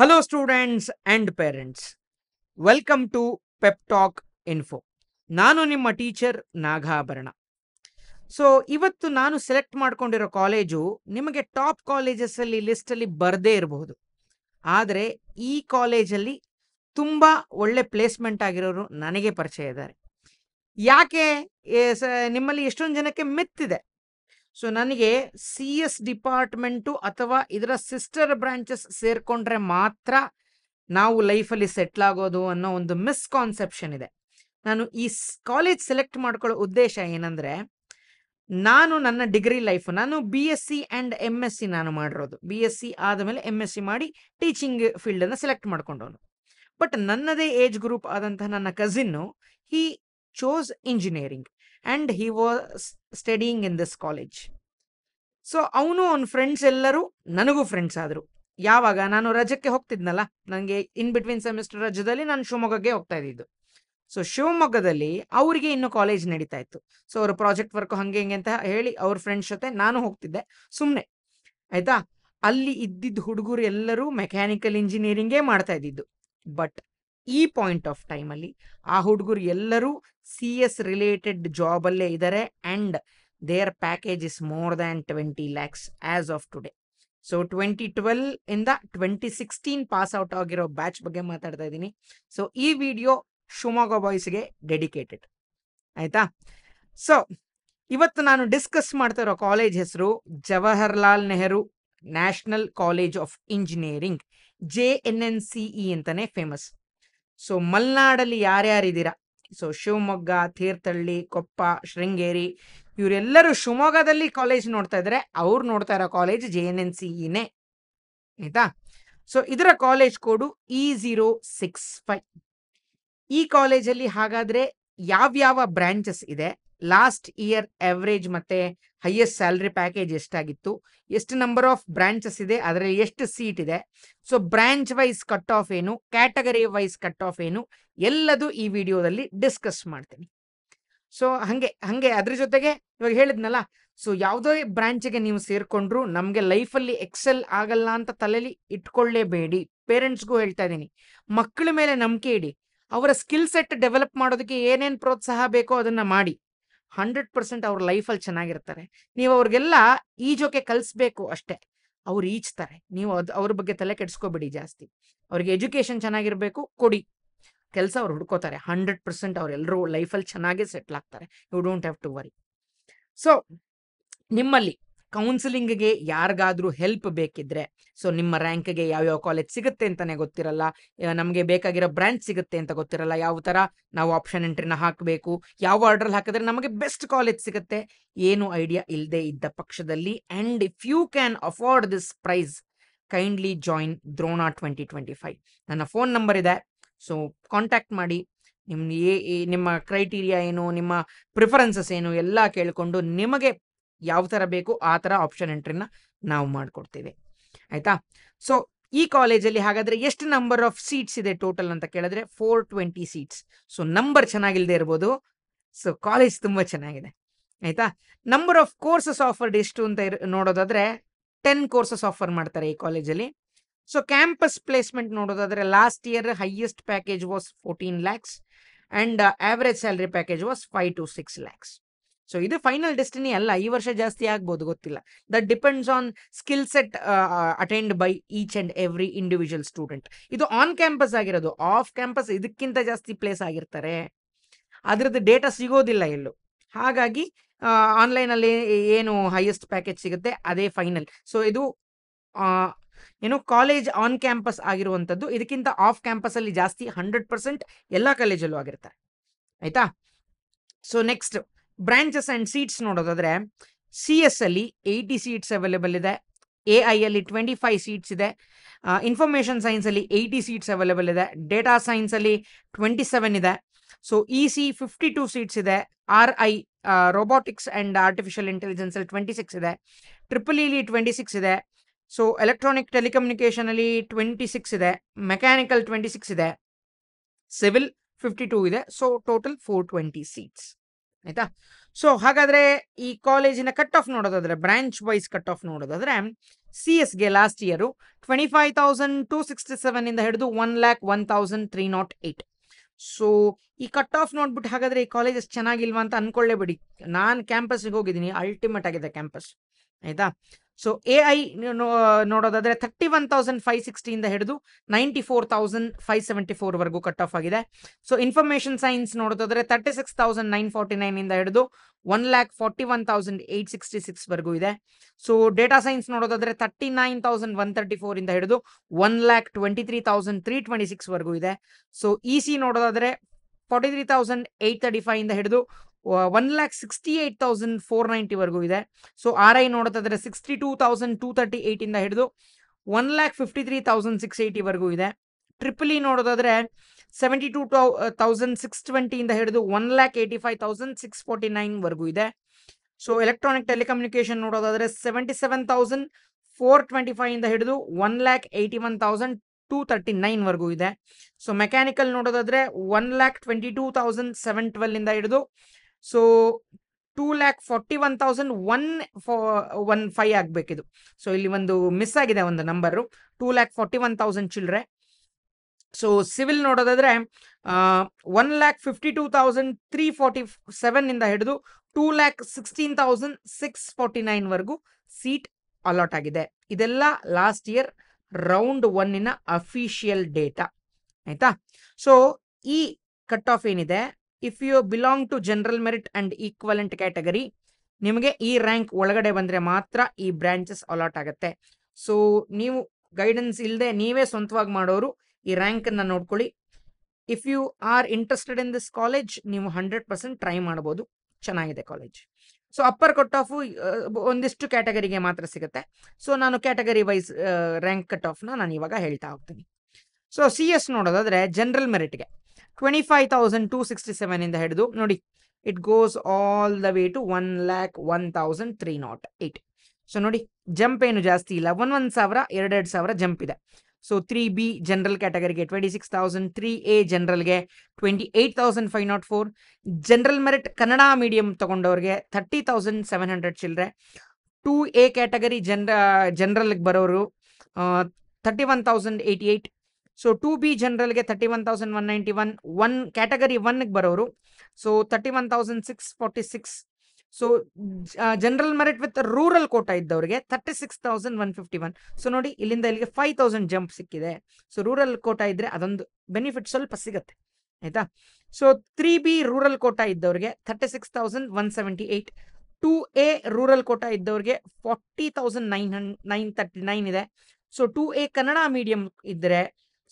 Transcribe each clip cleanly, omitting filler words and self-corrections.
Hello, students and parents. Welcome to Pep Talk Info. ನಾನು ನಿಮ್ಮ teacher Nagabharana. So ಇವತ್ತು ನಾನು ಸೆಲೆಕ್ಟ್ ಮಾಡ್ಕೊಂಡಿರೋ ಕಾಲೇಜು ನಿಮಗೆ ಟಾಪ್ ಕಾಲೇಜಸ್ ಅಲ್ಲಿ ಲಿಸ್ಟ್ ಅಲ್ಲಿ ಬರದೇ ಇರಬಹುದು. ಆದರೆ ಈ ಕಾಲೇಜಲ್ಲಿ ತುಂಬಾ ಒಳ್ಳೆ ಪ್ಲೇಸ್ಮೆಂಟ್ ಆಗಿರೋರು ನನಗೆ ಪರಿಚಯ ಇದ್ದಾರೆ. ಯಾಕೆ ನಿಮ್ಮಲ್ಲಿ ಎಷ್ಟೊಂದು ಜನಕ್ಕೆ ಮಿತ್ತಿದೆ. ಸೊ ನನಗೆ CS ಡಿಪಾರ್ಟ್ಮೆಂಟು ಅಥವಾ ಇದರ ಸಿಸ್ಟರ್ ಬ್ರಾಂಚಸ್ ಸೇರ್ಕೊಂಡ್ರೆ ಮಾತ್ರ ನಾವು ಲೈಫಲ್ಲಿ ಸೆಟ್ಲ್ ಆಗೋದು ಅನ್ನೋ ಒಂದು ಮಿಸ್ಕಾನ್ಸೆಪ್ಷನ್ ಇದೆ. ನಾನು ಈ ಕಾಲೇಜ್ ಸೆಲೆಕ್ಟ್ ಮಾಡ್ಕೊಳ್ಳೋ ಉದ್ದೇಶ ಏನಂದ್ರೆ, ನಾನು ನನ್ನ ಡಿಗ್ರಿ ಲೈಫ್ ನಾನು BSc ಆ್ಯಂಡ್ MSc ನಾನು ಮಾಡಿರೋದು. BSc ಆದಮೇಲೆ MSc ಮಾಡಿ ಟೀಚಿಂಗ್ ಫೀಲ್ಡನ್ನು ಸೆಲೆಕ್ಟ್ ಮಾಡ್ಕೊಂಡವನು. ಬಟ್ ನನ್ನದೇ ಏಜ್ ಗ್ರೂಪ್ ಆದಂತಹ ನನ್ನ cousin he chose engineering and he was studying in this college. So ಅವನು ಅವನ ಫ್ರೆಂಡ್ಸ್ ಎಲ್ಲರೂ ನನಗೂ ಫ್ರೆಂಡ್ಸ್ ಆದರು. ಯಾವಾಗ ನಾನು ರಜಕ್ಕೆ ಹೋಗ್ತಿದ್ನಲ್ಲ, ನನಗೆ ಇನ್ ಬಿಟ್ವೀನ್ ಸೆಮಿಸ್ಟರ್ ರಜದಲ್ಲಿ ನಾನು ಶಿವಮೊಗ್ಗಕ್ಕೆ ಹೋಗ್ತಾ ಇದ್ದಿದ್ದು. ಸೊ ಶಿವಮೊಗ್ಗದಲ್ಲಿ ಅವರಿಗೆ ಇನ್ನೂ ಕಾಲೇಜ್ ನಡೀತಾ ಇತ್ತು. ಸೊ ಅವ್ರ ಪ್ರಾಜೆಕ್ಟ್ ವರ್ಕ್ ಹಂಗೆ ಹಿಂಗೆ ಅಂತ ಹೇಳಿ ಅವ್ರ ಫ್ರೆಂಡ್ಸ್ ಜೊತೆ ನಾನು ಹೋಗ್ತಿದ್ದೆ ಸುಮ್ಮನೆ. ಆಯ್ತಾ, ಅಲ್ಲಿ ಇದ್ದಿದ್ದ ಹುಡುಗರು ಎಲ್ಲರೂ ಮೆಕ್ಯಾನಿಕಲ್ ಇಂಜಿನಿಯರಿಂಗೇ ಮಾಡ್ತಾ ಇದ್ದಿದ್ದು. ಬಟ್ ಈ ಪಾಯಿಂಟ್ ಆಫ್ ಟೈಮಲ್ಲಿ ಆ ಹುಡುಗರು ಎಲ್ಲರೂ CS ರಿಲೇಟೆಡ್ ಜಾಬಲ್ಲೇ ಇದ್ದಾರೆ and their package is more than 20 lakhs as of today. So 2012 ಇಂದ 2016 ಪಾಸ್ ಔಟ್ ಆಗಿರೋ ಬ್ಯಾಚ್ ಬಗ್ಗೆ ಮಾತಾಡ್ತಾ ಇದ್ದೀನಿ. ಸೊ ಈ ವಿಡಿಯೋ ಶಿವಮೊಗ್ಗ ಬಾಯ್ಸ್ಗೆ ಡೆಡಿಕೇಟೆಡ್. ಆಯ್ತಾ, ಸೊ ಇವತ್ತು ನಾನು ಡಿಸ್ಕಸ್ ಮಾಡ್ತಾ ಇರೋ ಕಾಲೇಜ್ ಹೆಸರು Jawaharlal Nehru national college of engineering, JNNCE ಅಂತಾನೆ ಫೇಮಸ್. ಸೊ ಮಲೆನಾಡಲ್ಲಿ ಯಾರ್ಯಾರಿದ್ದೀರಾ, ಸೊ ಶಿವಮೊಗ್ಗ, ತೀರ್ಥಹಳ್ಳಿ, ಕೊಪ್ಪ, ಶೃಂಗೇರಿ, ಇವರೆಲ್ಲರೂ ಶಿವಮೊಗ್ಗದಲ್ಲಿ ಕಾಲೇಜ್ ನೋಡ್ತಾ ಇದ್ದಾರೆ. ಅವ್ರು ನೋಡ್ತಾ ಇರೋ ಕಾಲೇಜ್ JNNCEನೇ. ಆಯ್ತಾ, ಸೊ ಇದರ ಕಾಲೇಜ್ ಕೋಡು E065. ಈ ಕಾಲೇಜಲ್ಲಿ ಹಾಗಾದ್ರೆ ಯಾವ್ಯಾವ ಬ್ರಾಂಚಸ್ ಇದೆ, ಲಾಸ್ಟ್ ಇಯರ್ ಅವರೇಜ್ ಮತ್ತೆ ಹೈಯೆಸ್ಟ್ ಸ್ಯಾಲರಿ ಪ್ಯಾಕೇಜ್ ಎಷ್ಟಾಗಿತ್ತು, ಎಷ್ಟು ನಂಬರ್ ಆಫ್ ಬ್ರಾಂಚಸ್ ಇದೆ, ಅದರಲ್ಲಿ ಎಷ್ಟು ಸೀಟ್ ಇದೆ, so branch wise cut off ಏನು, ಕ್ಯಾಟಗರಿ ವೈಸ್ ಕಟ್ ಆಫ್ ಏನು, ಎಲ್ಲದೂ ಈ ವಿಡಿಯೋದಲ್ಲಿ ಡಿಸ್ಕಸ್ ಮಾಡ್ತೀನಿ. ಸೊ ಹಂಗೆ ಅದ್ರ ಜೊತೆಗೆ ಇವಾಗ ಹೇಳಿದ್ನಲ್ಲ, ಸೊ ಯಾವುದೇ ಬ್ರಾಂಚ್ಗೆ ನೀವು ಸೇರ್ಕೊಂಡ್ರು ನಮಗೆ ಲೈಫಲ್ಲಿ ಎಕ್ಸೆಲ್ ಆಗಲ್ಲ ಅಂತ ತಲೆಯಲ್ಲಿ ಇಟ್ಕೊಳ್ಳೇಬೇಡಿ. ಪೇರೆಂಟ್ಸ್ಗೂ ಹೇಳ್ತಾ ಇದ್ದೀನಿ, ಮಕ್ಕಳ ಮೇಲೆ ನಂಬಿಕೆ ಇಡಿ. ಅವರ ಸ್ಕಿಲ್ ಸೆಟ್ ಡೆವಲಪ್ ಮಾಡೋದಕ್ಕೆ ಏನೇನು ಪ್ರೋತ್ಸಾಹ ಬೇಕೋ ಅದನ್ನ ಮಾಡಿ. 100% ಅವ್ರ ಲೈಫಲ್ಲಿ ಚೆನ್ನಾಗಿರ್ತಾರೆ. ನೀವು ಅವ್ರಿಗೆಲ್ಲ ಈಜೋಕೆ ಕಲಿಸ್ಬೇಕು ಅಷ್ಟೇ, ಅವ್ರು ಈಜ್ತಾರೆ. ನೀವು ಅವ್ರ ಬಗ್ಗೆ ತಲೆ ಕೆಡಿಸ್ಕೋಬೇಡಿ ಜಾಸ್ತಿ. ಅವ್ರಿಗೆ ಎಜುಕೇಶನ್ ಚೆನ್ನಾಗಿರ್ಬೇಕು, ಕೊಡಿ, ಕೆಲಸ ಅವ್ರು ಹುಡ್ಕೋತಾರೆ. 100% ಅವರೆಲ್ಲರೂ ಲೈಫಲ್ಲಿ ಚೆನ್ನಾಗೇ ಸೆಟ್ಲ್ ಆಗ್ತಾರೆ. You don't have to worry. So ನಿಮ್ಮಲ್ಲಿ ಕೌನ್ಸಿಲಿಂಗ್ಗೆ ಯಾರಿಗಾದ್ರೂ ಹೆಲ್ಪ್ ಬೇಕಿದ್ರೆ, ಸೊ ನಿಮ್ಮ ರ್ಯಾಂಕ್ಗೆ ಯಾವ್ಯಾವ ಕಾಲೇಜ್ ಸಿಗುತ್ತೆ ಅಂತಾನೆ ಗೊತ್ತಿರಲ್ಲ, ನಮಗೆ ಬೇಕಾಗಿರೋ ಬ್ರಾಂಚ್ ಸಿಗುತ್ತೆ ಅಂತ ಗೊತ್ತಿರಲ್ಲ, ಯಾವ ಥರ ನಾವು ಆಪ್ಷನ್ ಎಂಟ್ರಿನ ಹಾಕಬೇಕು, ಯಾವ ಆರ್ಡ್ರಲ್ಲಿ ಹಾಕಿದ್ರೆ ನಮಗೆ ಬೆಸ್ಟ್ ಕಾಲೇಜ್ ಸಿಗುತ್ತೆ, ಏನು ಐಡಿಯಾ ಇಲ್ಲದೆ ಇದ್ದ ಪಕ್ಷದಲ್ಲಿ, and if you can afford this price, kindly join Drona 2025. ನನ್ನ ಫೋನ್ ನಂಬರ್ ಇದೆ, ಸೊ ಕಾಂಟ್ಯಾಕ್ಟ್ ಮಾಡಿ. ನಿಮ್ಮ ಕ್ರೈಟೀರಿಯಾ ಏನು, ನಿಮ್ಮ ಪ್ರಿಫರೆನ್ಸಸ್ ಏನು ಎಲ್ಲ ಕೇಳಿಕೊಂಡು ನಿಮಗೆ ಯಾವ ಥರ ಬೇಕು ಆ ಥರ ಆಪ್ಷನ್ ಎಂಟ್ರಿನ ನಾವು ಮಾಡಿಕೊಡ್ತೀವಿ. ಆಯಿತಾ, ಸೊ ಈ ಕಾಲೇಜಲ್ಲಿ ಹಾಗಾದರೆ ಎಷ್ಟು ನಂಬರ್ ಆಫ್ ಸೀಟ್ಸ್ ಇದೆ ಟೋಟಲ್ ಅಂತ ಕೇಳಿದ್ರೆ 420 ಸೀಟ್ಸ್. ಸೊ ನಂಬರ್ ಚೆನ್ನಾಗಿಲ್ಲದೆ ಇರ್ಬೋದು, ಸೊ ಕಾಲೇಜ್ ತುಂಬ ಚೆನ್ನಾಗಿದೆ. ಆಯಿತಾ, ನಂಬರ್ ಆಫ್ ಕೋರ್ಸಸ್ ಆಫರ್ಡ್ ಎಷ್ಟು ಅಂತ ನೋಡೋದಾದರೆ 10 ಕೋರ್ಸಸ್ ಆಫರ್ ಮಾಡ್ತಾರೆ ಈ ಕಾಲೇಜಲ್ಲಿ. ಸೊ ಕ್ಯಾಂಪಸ್ ಪ್ಲೇಸ್ಮೆಂಟ್ ನೋಡೋದಾದರೆ last year highest package was 14 lakhs and average salary package was 5 to 6 lakhs. So ಇದು ಫೈನಲ್ ಡೆಸ್ಟಿನಿ ಅಲ್ಲ, ಈ ವರ್ಷ ಜಾಸ್ತಿ ಆಗ್ಬೋದು, ಗೊತ್ತಿಲ್ಲ. That depends on skill set attend by each and every individual student. ಇದು on campus ಆಗಿರೋದು. ಆಫ್ ಕ್ಯಾಂಪಸ್ ಇದಕ್ಕಿಂತ ಜಾಸ್ತಿ ಪ್ಲೇಸ್ ಆಗಿರ್ತಾರೆ, ಅದರದ್ದು ಡೇಟಾ ಸಿಗೋದಿಲ್ಲ ಎಲ್ಲೂ. ಹಾಗಾಗಿ ಆನ್ಲೈನಲ್ಲಿ ಏನು ಹೈಯೆಸ್ಟ್ ಪ್ಯಾಕೇಜ್ ಸಿಗುತ್ತೆ ಅದೇ ಫೈನಲ್. ಸೊ ಇದು ಏನು ಕಾಲೇಜ್ ಆನ್ ಕ್ಯಾಂಪಸ್ ಆಗಿರುವಂಥದ್ದು. ಇದಕ್ಕಿಂತ ಆಫ್ ಕ್ಯಾಂಪಸಲ್ಲಿ ಜಾಸ್ತಿ 100% ಎಲ್ಲ ಕಾಲೇಜಲ್ಲೂ ಆಗಿರ್ತಾರೆ. ಆಯಿತಾ, so next branches and seats ನೋಡೋದಾದರೆ CS ಅಲ್ಲಿ 80 ಸೀಟ್ಸ್ ಅವೈಲೇಬಲ್ ಇದೆ, AI ಅಲ್ಲಿ 25 ಸೀಟ್ಸ್ ಇದೆ, ಇನ್ಫಾರ್ಮೇಷನ್ ಸೈನ್ಸಲ್ಲಿ 80 ಸೀಟ್ಸ್ ಅವೈಲೇಬಲ್ ಇದೆ, ಡೇಟಾ ಸೈನ್ಸಲ್ಲಿ 27 ಇದೆ, ಸೊ EC 52 ಸೀಟ್ಸ್ ಇದೆ, RI ರೋಬೋಟಿಕ್ಸ್ ಆ್ಯಂಡ್ ಆರ್ಟಿಫಿಷಿಯಲ್ ಇಂಟೆಲಿಜೆನ್ಸಲ್ಲಿ 26 ಇದೆ, EEE 26 ಇದೆ, ಸೊ ಎಲೆಕ್ಟ್ರಾನಿಕ್ ಟೆಲಿಕಮ್ಯುನಿಕೇಷನಲ್ಲಿ 26 ಇದೆ, ಮೆಕ್ಯಾನಿಕಲ್ 26 ಇದೆ, ಸಿವಿಲ್ 52 ಇದೆ. So total 420 seats. ಆಯಿತಾ, ಸೊ ಹಾಗಾದರೆ ಈ ಕಾಲೇಜಿನ ಕಟ್ ಆಫ್ ನೋಡೋದಾದರೆ ಬ್ರಾಂಚ್ ವೈಸ್ ಕಟ್ ಆಫ್ ನೋಡೋದಾದರೆ CS ಗೆ ಲಾಸ್ಟ್ ಇಯರ್ 25,267 ಇಂದ ಹಿಡಿದು 1,01,308. ಸೊ ಈ ಕಟ್ ಆಫ್ ನೋಡ್ಬಿಟ್ಟು ಹಾಗಾದ್ರೆ ಈ ಕಾಲೇಜಸ್ ಚೆನ್ನಾಗಿಲ್ವಾ ಅಂತ ಅನ್ಕೊಳ್ಳೇಬೇಡಿ. ನಾನು ಕ್ಯಾಂಪಸ್ಗೆ ಹೋಗಿದ್ದೀನಿ, ಅಲ್ಟಿಮೇಟ್ ಆಗಿದೆ ಕ್ಯಾಂಪಸ್, ಆಯ್ತಾ. ಸೊ AI ನೋಡೋದಾದ್ರೆ 31,560 ಇಂದ ಹಿಡಿದು 94,574 ವರೆಗೂ ಕಟ್ ಆಫ್ ಆಗಿದೆ. ಸೊ ಇನ್ಫಾರ್ಮೇಶನ್ ಸೈನ್ಸ್ ನೋಡೋದಾದ್ರೆ 36,949 ಇಂದ ಹಿಡಿದು 1,41,866 ವರೆಗೂ ಇದೆ. ಸೊ ಡೇಟಾ ಸೈನ್ಸ್ ನೋಡೋದಾದ್ರೆ 39,134 ಇಂದ ಹಿಡಿದು 1,23,326 ವರೆಗೂ ಇದೆ. ಸೊ EC ನೋಡೋದಾದ್ರೆ 43,835 ಇಂದ ಹಿಡಿದು 1,68,490 ವರೆಗೂ ಇದೆ. ಸೊ RI ನೋಡೋದಾದ್ರೆ 62,238 ಇಂದ ಹಿಡಿದು 1,53,680 ವರೆಗೂ ಇದೆ. ಟ್ರಿಪಲ್ ನೋಡೋದಾದ್ರೆ 72,620 ಇಂದ ಹಿಡಿದು 1,85,649 ವರೆಗೂ ಇದೆ. ಸೊ ಎಲೆಕ್ಟ್ರಾನಿಕ್ ಟೆಲಿಕಮ್ಯುನಿಕೇಶನ್ ನೋಡೋದಾದ್ರೆ 77,425 ಇಂದ ಹಿಡಿದು 1,81,239 ವರೆಗೂ ಇದೆ. ಸೊ ಮೆಕ್ಯಾನಿಕಲ್ ನೋಡೋದಾದ್ರೆ 1,22,712 ಇಂದ ಹಿಡಿದು ಸೊ 2,41,115 ಆಗ್ಬೇಕಿದು. ಸೊ ಇಲ್ಲಿ ಒಂದು ಮಿಸ್ ಆಗಿದೆ ಒಂದು ನಂಬರು, 2,41,000 ಚಿಲ್ಡ್ರೆ. ಸೊ ಸಿವಿಲ್ ನೋಡೋದಾದ್ರೆ 1,52,347 ಇಂದ ಹಿಡಿದು 2,16,649 ವರೆಗೂ ಸೀಟ್ ಅಲಾಟ್ ಆಗಿದೆ. ಇದೆಲ್ಲ last year round 1 official data, ಆಯ್ತಾ. ಸೊ ಈ ಕಟ್ ಆಫ್ ಏನಿದೆ, if you belong to general merit and equivalent category, ನಿಮಗೆ ಈ ರ್ಯಾಂಕ್ ಒಳಗಡೆ ಬಂದ್ರೆ ಮಾತ್ರ ಈ ಬ್ರಾಂಚಸ್ ಅಲಾಟ್ ಆಗುತ್ತೆ. ಸೊ ನೀವು ಗೈಡೆನ್ಸ್ ಇಲ್ಲದೆ ನೀವೇ ಸ್ವಂತವಾಗಿ ಮಾಡೋರು ಈ ರ್ಯಾಂಕ್ ಅನ್ನ ನೋಡ್ಕೊಳ್ಳಿ. If you are interested in this college, ನೀವು 100% ಟ್ರೈ ಮಾಡ್ಬೋದು, ಚೆನ್ನಾಗಿದೆ college. So upper cut off ಒಂದಿಷ್ಟು ಕ್ಯಾಟಗರಿಗೆ ಮಾತ್ರ ಸಿಗುತ್ತೆ. ಸೊ ನಾನು ಕ್ಯಾಟಗರಿ ವೈಸ್ ರ್ಯಾಂಕ್ ಕಟ್ ಆಫ್ನ ನಾನು ಇವಾಗ ಹೇಳ್ತಾ ಹೋಗ್ತೀನಿ. ಸೊ CS ನೋಡೋದಾದ್ರೆ ಜನರಲ್ ಮೆರಿಟ್ಗೆ 25,267 ಇಂದ ಹಿಡಿದು ನೋಡಿ, it goes all the way to 1,01,308. So ನೋಡಿ, ಜಂಪ್ ಏನು ಜಾಸ್ತಿ ಇಲ್ಲ, 1,000 2,000 ಜಂಪ್ ಇದೆ. ಸೊ 3B ಜನರಲ್ ಕ್ಯಾಟಗರಿಗೆ 26,000, 3A ಜನರಲ್ಗೆ 28,504, ಜನರಲ್ ಮೆರಿಟ್ ಕನ್ನಡ ಮೀಡಿಯಂ ತಗೊಂಡವ್ರಿಗೆ 30,700 ಚಿಲ್ಡ್ರೆ. 2A ಕ್ಯಾಟಗರಿ ಜನರಲ್ಗೆ ಬರೋರು 31,088. ಸೊ 2B ಜನರಲ್ಗೆ 31,191. ಕ್ಯಾಟಗರಿ 1ಗೆ ಬರೋರು so 31,646. So general merit with rural quota ಇದ್ದವ್ರಿಗೆ 36,151. ಸೊ ನೋಡಿ, ಇಲ್ಲಿಂದ ಇಲ್ಲಿಗೆ 5,000 ಜಂಪ್ ಸಿಕ್ಕಿದೆ. ಸೊ ರೂರಲ್ ಕೋಟಾ ಇದ್ರೆ ಅದೊಂದು ಬೆನಿಫಿಟ್ ಸ್ವಲ್ಪ ಸಿಗುತ್ತೆ, ಆಯ್ತಾ. ಸೊ 3B ರೂರಲ್ ಕೋಟಾ ಇದ್ದವ್ರಿಗೆ 36,178. 2A ರೂರಲ್ ಕೋಟಾ ಇದ್ದವ್ರಿಗೆ 40,939 ಇದೆ. ಸೊ 2A ಕನ್ನಡ ಮೀಡಿಯಂ ಇದ್ರೆ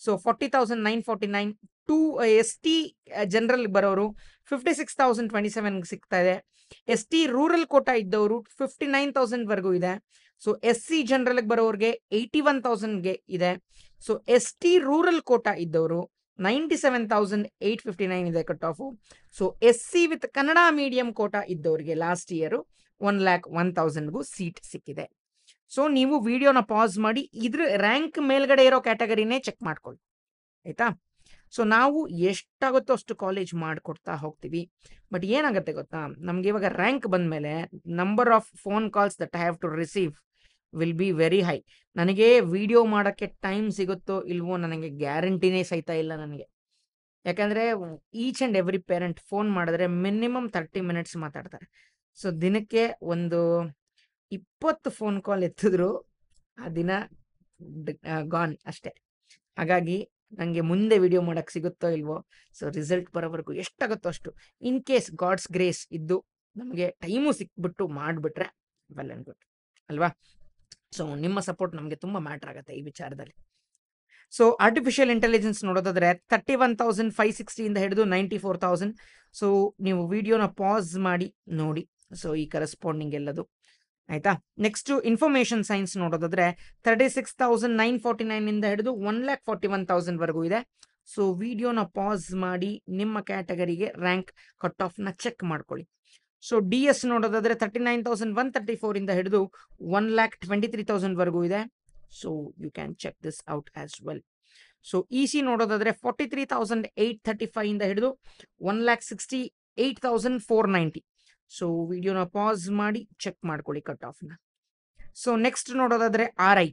ಸೊ 40,949. 2ST ಜನರಲ್ ಬರೋರು 56,027 ಸಿಗ್ತಾ ಇದೆ. ST ರೂರಲ್ ಕೋಟಾ ಇದ್ದವರು 59,000 ವರೆಗೂ ಇದೆ. ಸೊ SC ಜನರಲ್ ಬರೋರಿಗೆ 81,000ಗೆ ಇದೆ. ಸೊ ST ರೂರಲ್ ಕೋಟಾ ಇದ್ದವರು 97,859 ಇದೆ cut off. So SC with Kannada medium quota ಇದ್ದವರಿಗೆ ಲಾಸ್ಟ್ ಇಯರ್ 1,01,000ಗೂ ಸೀಟ್ ಸಿಕ್ಕಿದೆ. ಸೊ ನೀವು ವಿಡಿಯೋನ ಪಾಸ್ ಮಾಡಿ ಇದ್ರ ರ್ಯಾಂಕ್ ಮೇಲ್ಗಡೆ ಇರೋ ಕ್ಯಾಟಗರಿನೇ ಚೆಕ್ ಮಾಡ್ಕೊಳ್ಳಿ, ಆಯ್ತಾ. ಸೊ ನಾವು ಎಷ್ಟಾಗುತ್ತೋ ಅಷ್ಟು ಕಾಲೇಜ್ ಮಾಡಿಕೊಡ್ತಾ ಹೋಗ್ತೀವಿ. ಬಟ್ ಏನಾಗುತ್ತೆ ಗೊತ್ತಾ, ನಮ್ಗೆ ಇವಾಗ ರ್ಯಾಂಕ್ ಬಂದ್ಮೇಲೆ number of phone calls that I have to receive will be very high. ನನಗೆ ವಿಡಿಯೋ ಮಾಡೋಕ್ಕೆ ಟೈಮ್ ಸಿಗುತ್ತೋ ಇಲ್ವೋ ನನಗೆ ಗ್ಯಾರಂಟಿನೇ ಸಹಿತ ಇಲ್ಲ ನನಗೆ. ಯಾಕಂದರೆ each and every parent phone ಮಾಡಿದ್ರೆ ಮಿನಿಮಮ್ 30 ಮಿನಿಟ್ಸ್ ಮಾತಾಡ್ತಾರೆ. ಸೊ ದಿನಕ್ಕೆ ಒಂದು 20 ಫೋನ್ ಕಾಲ್ ಎತ್ತಿದ್ರು ಆ ದಿನ ಗಾನ್ ಅಷ್ಟೇ. ಹಾಗಾಗಿ ನನಗೆ ಮುಂದೆ ವಿಡಿಯೋ ಮಾಡೋಕ್ಕೆ ಸಿಗುತ್ತೋ ಇಲ್ವೋ, ಸೊ ರಿಸಲ್ಟ್ ಬರೋವರೆಗೂ ಎಷ್ಟಾಗುತ್ತೋ ಅಷ್ಟು, ಇನ್ ಕೇಸ್ ಗಾಡ್ಸ್ ಗ್ರೇಸ್ ಇದ್ದು ನಮಗೆ ಟೈಮು ಸಿಕ್ಬಿಟ್ಟು ಮಾಡಿಬಿಟ್ರೆ ವೆಲ್ ಆ್ಯಂಡ್ ಗುಡ್ ಅಲ್ವಾ. ಸೊ ನಿಮ್ಮ ಸಪೋರ್ಟ್ ನಮಗೆ ತುಂಬ ಮ್ಯಾಟ್ರ್ ಆಗುತ್ತೆ ಈ ವಿಚಾರದಲ್ಲಿ. ಸೊ ಆರ್ಟಿಫಿಷಿಯಲ್ ಇಂಟೆಲಿಜೆನ್ಸ್ ನೋಡೋದಾದ್ರೆ 31,560 ಇಂದ ಹಿಡಿದು 94,000. ಸೊ ನೀವು ವಿಡಿಯೋನ ಪಾಸ್ ಮಾಡಿ ನೋಡಿ. ಸೊ ಈ ಕರೆಸ್ಪಾಂಡಿಂಗ್ ಎಲ್ಲದು, ಆಯ್ತಾ. ನೆಕ್ಸ್ಟ್ ಇನ್ಫಾರ್ಮೇಶನ್ ಸೈನ್ಸ್ ನೋಡೋದಾದ್ರೆ 36,949 ಇಂದ ಹಿಡಿದು 1,41,000 ವರೆಗೂ ಇದೆ. ಸೊ ವಿಡಿಯೋನ ಪಾಸ್ ಮಾಡಿ ನಿಮ್ಮ ಕ್ಯಾಟಗರಿಗೆ ರ್ಯಾಂಕ್ ಕಟ್ ಆಫ್ನ ಚೆಕ್ ಮಾಡ್ಕೊಳ್ಳಿ. ಸೊ DS ನೋಡೋದಾದ್ರೆ 39,134 ಇಂದ ಹಿಡಿದು 1,23,000 ವರೆಗೂ ಇದೆ. So you can check this out as well. So EC ನೋಡೋದಾದ್ರೆ 43,835 ಇಂದ ಹಿಡಿದು 1,68,490. ಸೊ ವಿಡಿಯೋನ ಪಾಸ್ ಮಾಡಿ ಚೆಕ್ ಮಾಡ್ಕೊಳ್ಳಿ ಕಟ್ ಆಫ್ನ. ಸೊ ನೆಕ್ಸ್ಟ್ ನೋಡೋದಾದ್ರೆ RI.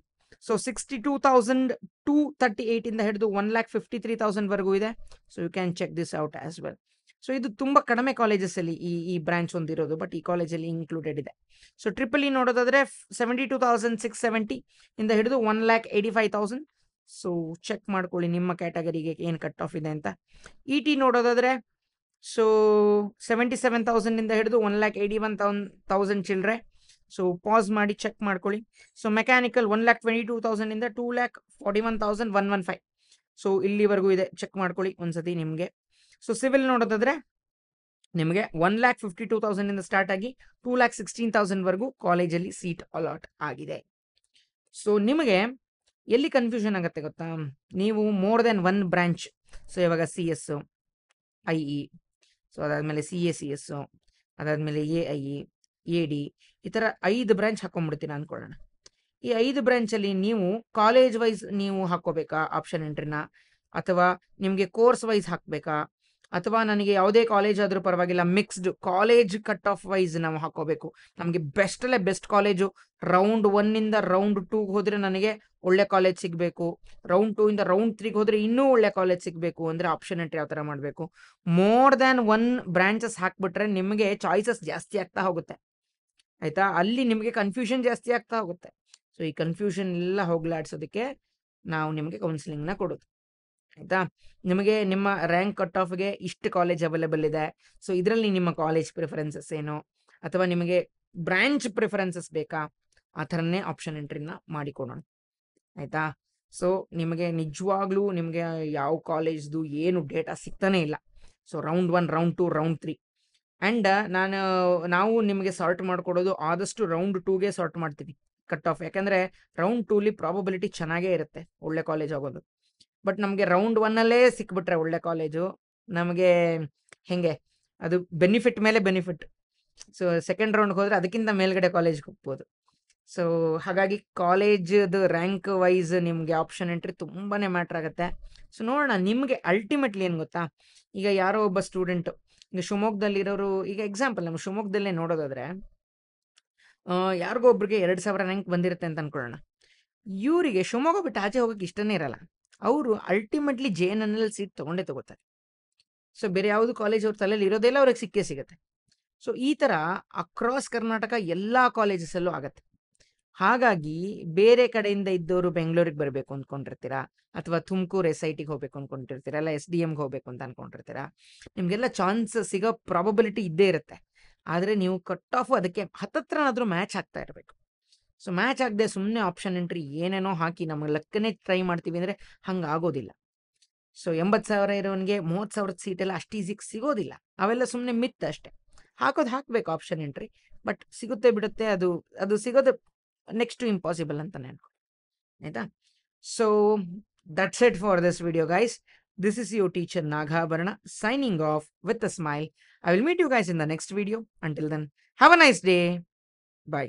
ಸೊ 62,238 ಇಂದ ಹಿಡಿದು 1,53,000 ವರೆಗೂ ಇದೆ. So you can check this out as well. So ಇದು ತುಂಬಾ ಕಡಿಮೆ ಕಾಲೇಜಸ್ ಅಲ್ಲಿ ಈ ಬ್ರಾಂಚ್ ಹೊಂದಿರೋದು, ಬಟ್ ಈ ಕಾಲೇಜಲ್ಲಿ ಇನ್ಕ್ಲೂಡೆಡ್ ಇದೆ. ಸೊ ಟ್ರಿಪಲ್ ನೋಡೋದಾದ್ರೆ 72,670 ಇಂದ ಹಿಡಿದು 1,85,000. ಸೊ ಚೆಕ್ ಮಾಡ್ಕೊಳ್ಳಿ ನಿಮ್ಮ ಕ್ಯಾಟಗರಿಗೆ ಏನು ಕಟ್ ಆಫ್ ಇದೆ ಅಂತ. ET ನೋಡೋದಾದ್ರೆ ಸೊ 77,000 ಇಂದ ಹಿಡಿದು 1,81,000 ಚಿಲ್ಡ್ರೆ. ಸೊ ಪಾಸ್ ಮಾಡಿ ಚೆಕ್ ಮಾಡ್ಕೊಳ್ಳಿ. ಸೊ ಮೆಕ್ಯಾನಿಕಲ್ 1,22,000 ಇಂದ 2,41,115. ಸೊ ಇಲ್ಲಿವರೆಗೂ ಇದೆ, ಚೆಕ್ ಮಾಡ್ಕೊಳ್ಳಿ ಒಂದ್ಸತಿ ನಿಮಗೆ. ಸೊ ಸಿವಿಲ್ ನೋಡೋದಾದ್ರೆ ನಿಮಗೆ 1,52,000 ಇಂದ ಸ್ಟಾರ್ಟ್ ಆಗಿ 2,16,000 ವರೆಗೂ ಕಾಲೇಜಲ್ಲಿ ಸೀಟ್ ಅಲಾಟ್ ಆಗಿದೆ. ಸೊ ನಿಮಗೆ ಎಲ್ಲಿ ಕನ್ಫ್ಯೂಷನ್ ಆಗುತ್ತೆ ಗೊತ್ತಾ, ನೀವು more than one branch, so ಇವಾಗ CS, IE, ಸೊ ಅದಾದ್ಮೇಲೆ CACS, ಅದಾದ್ಮೇಲೆ AIE, AD, ಈ ಥರ 5 ಬ್ರಾಂಚ್ ಹಾಕೊಂಡ್ಬಿಡ್ತೀರಾ ಅಂದ್ಕೊಳ್ಳೋಣ. ಈ 5 ಬ್ರಾಂಚಲ್ಲಿ ನೀವು ಕಾಲೇಜ್ ವೈಸ್ ನೀವು ಹಾಕೋಬೇಕಾ ಆಪ್ಷನ್ ಎಂಟ್ರಿನ, ಅಥವಾ ನಿಮಗೆ ಕೋರ್ಸ್ ವೈಸ್ ಹಾಕಬೇಕಾ, ಅಥವಾ ನನಗೆ ಯಾವುದೇ ಕಾಲೇಜ್ ಆದರೂ ಪರವಾಗಿಲ್ಲ mixed college cut off wise ನಾವು ಹಾಕೋಬೇಕು. ನಮಗೆ ಬೆಸ್ಟಲ್ಲೇ ಬೆಸ್ಟ್ ಕಾಲೇಜು ರೌಂಡ್ 1 ಇಂದ ರೌಂಡ್ 2 ಹೋದರೆ ನನಗೆ ಒಳ್ಳೆ ಕಾಲೇಜ್ ಸಿಗಬೇಕು, ರೌಂಡ್ 2 ಇಂದ ರೌಂಡ್ 3 ಹೋದರೆ ಇನ್ನೂ ಒಳ್ಳೆ ಕಾಲೇಜ್ ಸಿಗಬೇಕು ಅಂದರೆ ಆಪ್ಷನ್ ಎಂಟ್ರಿ ಯಾವ ಥರ ಮಾಡಬೇಕು. ಮೋರ್ ದ್ಯಾನ್ 1 ಬ್ರಾಂಚಸ್ ಹಾಕ್ಬಿಟ್ರೆ ನಿಮಗೆ ಚಾಯ್ಸಸ್ ಜಾಸ್ತಿ ಆಗ್ತಾ ಹೋಗುತ್ತೆ, ಆಯಿತಾ. ಅಲ್ಲಿ ನಿಮಗೆ ಕನ್ಫ್ಯೂಷನ್ ಜಾಸ್ತಿ ಆಗ್ತಾ ಹೋಗುತ್ತೆ. ಸೊ ಈ ಕನ್ಫ್ಯೂಷನ್ ಎಲ್ಲ ಹೋಗ್ಲಾಡ್ಸೋದಕ್ಕೆ ನಾವು ನಿಮಗೆ ಕೌನ್ಸಿಲಿಂಗ್ನ ಕೊಡೋದು, ಆಯಿತಾ. ನಿಮಗೆ ನಿಮ್ಮ ರ್ಯಾಂಕ್ ಕಟ್ ಆಫ್ಗೆ ಇಷ್ಟು ಕಾಲೇಜ್ ಅವೈಲೇಬಲ್ ಇದೆ, ಸೊ ಇದರಲ್ಲಿ ನಿಮ್ಮ ಕಾಲೇಜ್ ಪ್ರಿಫರೆನ್ಸಸ್ ಏನು, ಅಥವಾ ನಿಮಗೆ ಬ್ರಾಂಚ್ ಪ್ರಿಫರೆನ್ಸಸ್ ಬೇಕಾ, ಆ ಥರನೇ ಆಪ್ಷನ್ ಎಂಟ್ರಿನ ಮಾಡಿಕೊಡೋಣ, ಆಯಿತಾ. ಸೊ ನಿಮಗೆ ನಿಜವಾಗ್ಲೂ ನಿಮಗೆ ಯಾವ ಕಾಲೇಜ್ದು ಏನು ಡೇಟಾ ಸಿಗ್ತಾನೆ ಇಲ್ಲ. So round 1, round 2, round 3 and ನಾವು ನಿಮಗೆ ಸಾರ್ಟ್ ಮಾಡಿಕೊಡೋದು ಆದಷ್ಟು ರೌಂಡ್ 2ಗೆ ಸಾರ್ಟ್ ಮಾಡ್ತೀವಿ ಕಟ್ ಆಫ್. ಯಾಕಂದರೆ ರೌಂಡ್ 2ಲಿ ಪ್ರಾಬಬಿಲಿಟಿ ಚೆನ್ನಾಗೇ ಇರುತ್ತೆ ಒಳ್ಳೆ ಕಾಲೇಜ್ ಆಗೋದು. ಬಟ್ ನಮಗೆ ರೌಂಡ್ 1ಅಲ್ಲೇ ಸಿಕ್ಬಿಟ್ರೆ ಒಳ್ಳೆ ಕಾಲೇಜು ನಮಗೆ ಹೆಂಗೆ, ಅದು ಬೆನಿಫಿಟ್ ಮೇಲೆ ಬೆನಿಫಿಟ್. ಸೊ ಸೆಕೆಂಡ್ ರೌಂಡ್ಗೆ ಹೋದರೆ ಅದಕ್ಕಿಂತ ಮೇಲ್ಗಡೆ ಕಾಲೇಜ್ಗೆ ಹೋಗ್ಬೋದು. ಸೊ ಹಾಗಾಗಿ ಕಾಲೇಜದು ರ್ಯಾಂಕ್ ವೈಸ್ ನಿಮಗೆ ಆಪ್ಷನ್ ಎಂಟ್ರಿ ತುಂಬಾ ಮ್ಯಾಟ್ರ್ ಆಗುತ್ತೆ. ಸೊ ನೋಡೋಣ ನಿಮಗೆ ಅಲ್ಟಿಮೇಟ್ಲಿ ಏನು ಗೊತ್ತಾ, ಈಗ ಯಾರೋ ಒಬ್ಬ ಸ್ಟೂಡೆಂಟು ಈಗ ಶಿವಮೊಗ್ಗದಲ್ಲಿರೋರು, ಈಗ ಎಕ್ಸಾಂಪಲ್ ನಮ್ಮ ಶಿವಮೊಗ್ಗದಲ್ಲೇ ನೋಡೋದಾದ್ರೆ ಯಾರಿಗೋ ಒಬ್ರಿಗೆ 2,000 ರ್ಯಾಂಕ್ ಬಂದಿರುತ್ತೆ ಅಂತ ಅನ್ಕೊಳ್ಳೋಣ. ಇವರಿಗೆ ಶಿವಮೊಗ್ಗ ಬಿಟ್ಟು ಆಚೆ ಹೋಗೋಕ್ಕೆ ಇಷ್ಟನೇ ಇರಲ್ಲ. ಅವರು ಅಲ್ಟಿಮೇಟ್ಲಿ JNNL ಸೀಟ್ ತೊಗೊಂಡೇ ತೊಗೋತಾರೆ. ಸೊ ಬೇರೆ ಯಾವುದು ಕಾಲೇಜ್ ಅವ್ರ ತಲೆಯಲ್ಲಿ ಇರೋದೆಲ್ಲ ಅವ್ರಿಗೆ ಸಿಕ್ಕೇ ಸಿಗುತ್ತೆ. ಸೊ ಈ ಥರ ಅಕ್ರಾಸ್ ಕರ್ನಾಟಕ ಎಲ್ಲ ಕಾಲೇಜಸಲ್ಲೂ ಆಗುತ್ತೆ. ಹಾಗಾಗಿ ಬೇರೆ ಕಡೆಯಿಂದ ಇದ್ದವರು ಬೆಂಗಳೂರಿಗೆ ಬರಬೇಕು ಅಂದ್ಕೊಂಡಿರ್ತೀರಾ, ಅಥವಾ ತುಮಕೂರು SITಗೆ ಹೋಗ್ಬೇಕು ಅಂದ್ಕೊಂಡಿರ್ತೀರಾ, ಇಲ್ಲ SDMಗೆ ಹೋಗ್ಬೇಕು ಅಂತ ಅಂದ್ಕೊಂಡಿರ್ತೀರಾ, ನಿಮಗೆಲ್ಲ ಚಾನ್ಸ್ ಸಿಗೋ ಪ್ರಾಬಬಿಲಿಟಿ ಇದ್ದೇ ಇರುತ್ತೆ. ಆದರೆ ನೀವು ಕಟ್ ಆಫು ಅದಕ್ಕೆ ಹತ್ತತ್ರನಾದರೂ ಮ್ಯಾಚ್ ಆಗ್ತಾ ಇರಬೇಕು. ಸೊ ಮ್ಯಾಚ್ ಆಗದೆ ಸುಮ್ಮನೆ ಆಪ್ಷನ್ ಎಂಟ್ರಿ ಏನೇನೋ ಹಾಕಿ ನಮ್ಮ ಲಕ್ಕನೇ ಟ್ರೈ ಮಾಡ್ತೀವಿ ಅಂದರೆ ಹಂಗೆ ಆಗೋದಿಲ್ಲ. ಸೊ 80,000 ಇರೋನಿಗೆ 30,000 ಸೀಟೆಲ್ಲ ಅಷ್ಟು ಈಸಿಗೆ ಸಿಗೋದಿಲ್ಲ. ಅವೆಲ್ಲ ಸುಮ್ಮನೆ ಮಿತ್ ಅಷ್ಟೇ. ಹಾಕಬೇಕು ಆಪ್ಷನ್ ಎಂಟ್ರಿ, ಬಟ್ ಸಿಗುತ್ತೆ ಬಿಡುತ್ತೆ, ಅದು ಸಿಗೋದು ನೆಕ್ಸ್ಟ್ ಟು ಇಂಪಾಸಿಬಲ್ ಅಂತ ಅನ್ಕೊ, ಆಯಿತಾ. So that's it for this video guys. This is your teacher Nagabharana signing off with a smile. I will meet you guys in the next video. Until then, have a nice day. Bye.